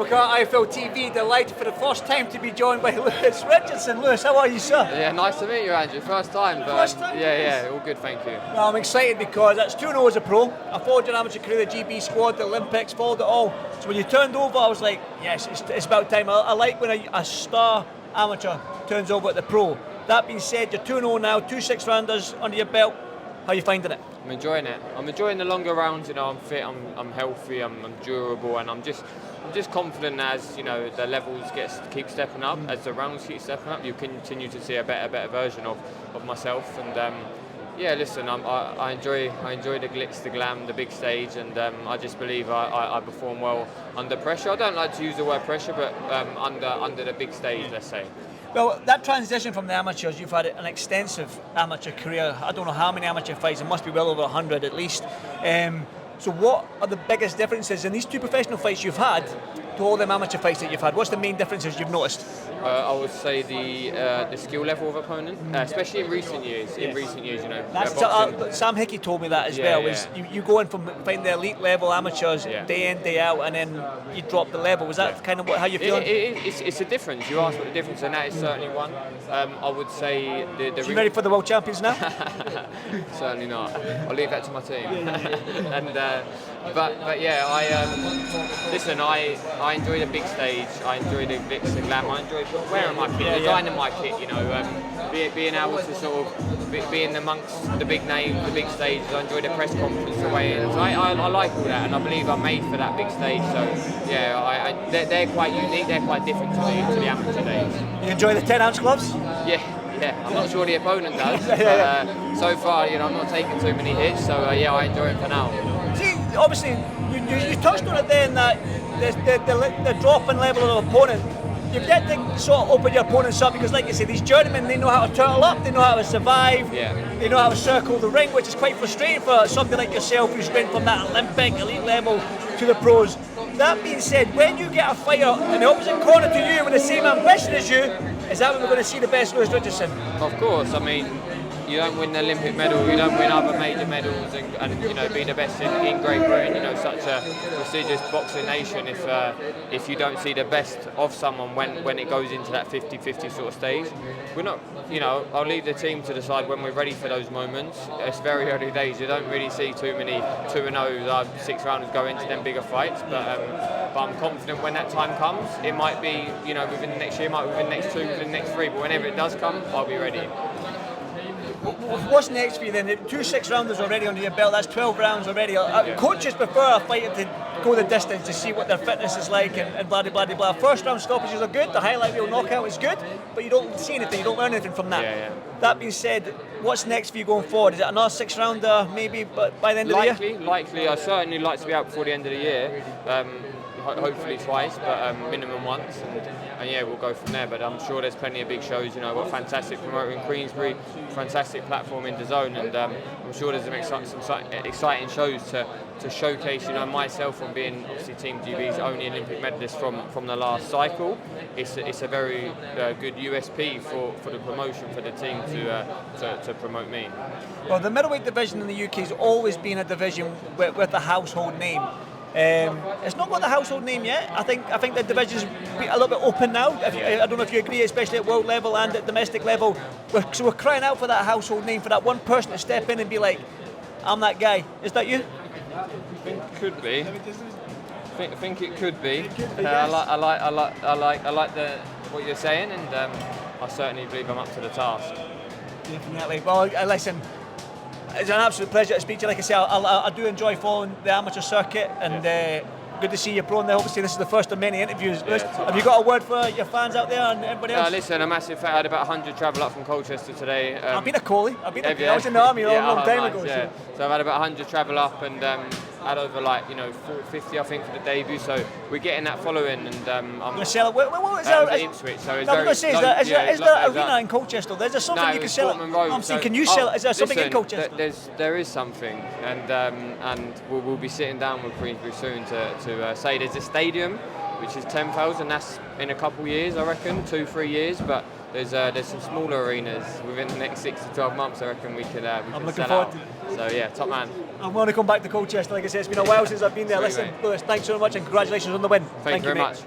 Car IFLTV, delighted for the first time to be joined by Lewis Richardson. Lewis, how are you, sir? Yeah, nice to meet you, Andrew. First time. But, First time? Yeah, all good, thank you. Well, I'm excited because that's 2-0 as a pro. I followed your amateur career, the GB squad, the Olympics, followed it all. So when you turned over, I was like, yes, it's about time. I like when a star amateur turns over at the pro. That being said, you're 2-0 now, 2 6-rounders under your belt. How are you finding it? I'm enjoying it. I'm enjoying the longer rounds. You know, I'm fit, I'm healthy, I'm durable, and I'm just confident as the levels keep stepping up, as the rounds keep stepping up. You continue to see a better version of myself, and yeah, listen, I enjoy the glitz, the glam, the big stage, and I just believe I perform well under pressure. I don't like to use the word pressure, but under the big stage, let's say. Well, that transition from the amateurs, you've had an extensive amateur career. I don't know how many amateur fights, it must be well over 100 at least. So what are the biggest differences in these 2 professional fights you've had to all them amateur fights that you've had? What's the main differences you've noticed? I would say the skill level of opponent, especially in recent years. Yes. In recent years, That's Sam Hickey told me that as well. Is you go in from fighting the elite level amateurs day in, day out, and then you drop the level. Was that kind of how you feeling? It's a difference. You asked what the difference, and that is certainly one. I would say the. You ready for the world champions now? Certainly not. I'll leave that to my team. And but yeah, listen. I enjoy the big stage. I enjoy the glitz and glam. I enjoy wearing my kit, designing my kit. Being able to sort of being amongst the big names, the big stages. I enjoy the press conference, the weigh-ins. I like all that, and I believe I'm made for that big stage. So yeah, they're quite unique. They're quite different to the amateur days. You enjoy the 10-ounce gloves? Yeah, I'm not sure the opponent does, but so far, I'm not taking too many hits, so yeah, I enjoy it for now. See, obviously, you touched on it then, that the drop-in level of the opponent, you've yet to sort of open your opponents up, because like you say, these journeymen, they know how to turtle up, they know how to survive, they know how to circle the ring, which is quite frustrating for somebody like yourself who's been from that Olympic elite level to the pros. That being said, when you get a fighter in the opposite corner to you with the same ambition as you, is that when we're going to see the best Lewis Richardson? Of course. I mean, you don't win the Olympic medal, you don't win other major medals, and be the best in Great Britain, such a prestigious boxing nation, if you don't see the best of someone when it goes into that 50-50 sort of stage. We're not, I'll leave the team to decide when we're ready for those moments. It's very early days. You don't really see too many 2-0 6-rounders go into them bigger fights, but I'm confident when that time comes. It might be, within the next year, it might be within the next 2, within the next 3, but whenever it does come, I'll be ready. What's next for you then? 2 6-rounders already under your belt, that's 12 rounds already. Coaches prefer a fighter to go the distance to see what their fitness is like and blah, blah, blah, blah. First round stoppages are good, the highlight reel knockout is good, but you don't see anything, you don't learn anything from that. That being said, what's next for you going forward? Is it another 6-rounder maybe by the end of the year? Likely. I certainly like to be out before the end of the year. Hopefully twice, but minimum once, and yeah, we'll go from there. But I'm sure there's plenty of big shows. We've got a fantastic promoter in Queensbury, fantastic platform in DAZN, and I'm sure there's some exciting shows to showcase myself on being obviously Team GB's only Olympic medalist from the last cycle. It's a very good USP for the promotion, for the team to promote me. Well, the middleweight division in the UK has always been a division with a household name. It's not got the household name yet. I think the division's a little bit open now. I don't know if you agree, especially at world level and at domestic level. So we're crying out for that household name, for that one person to step in and be like, I'm that guy. Is that you? I think it could be. I think it could be. I like what you're saying, and I certainly believe I'm up to the task. Definitely. Well, listen. It's an absolute pleasure to speak to you. Like I say, I do enjoy following the amateur circuit, and good to see you pro. And obviously, this is the first of many interviews. Have you got a word for your fans out there and everybody else? Listen, a massive fan. I had about 100 travel up from Colchester today. I've been a Coley. I was in the army a long time ago. Yeah. So I've had about 100 travel up, and had over 450 I think for the debut. So we're getting that following, and I'm going to sell it. What is that? Ipswich. So it's is there arena in Colchester? Is there something you can sell? I'm saying, can you sell it? Is there something in Colchester? There is something, and we'll be sitting down with Queensbury soon to say there's a stadium which is 10,000. That's in a couple of years, I reckon, 2-3 years. But there's some smaller arenas within the next 6 to 12 months. I reckon we can sell out. So yeah, top man. I want to come back to Colchester. Like I said, it's been a while since I've been there. Listen, Lewis, thanks so much and congratulations on the win. Thank you very much.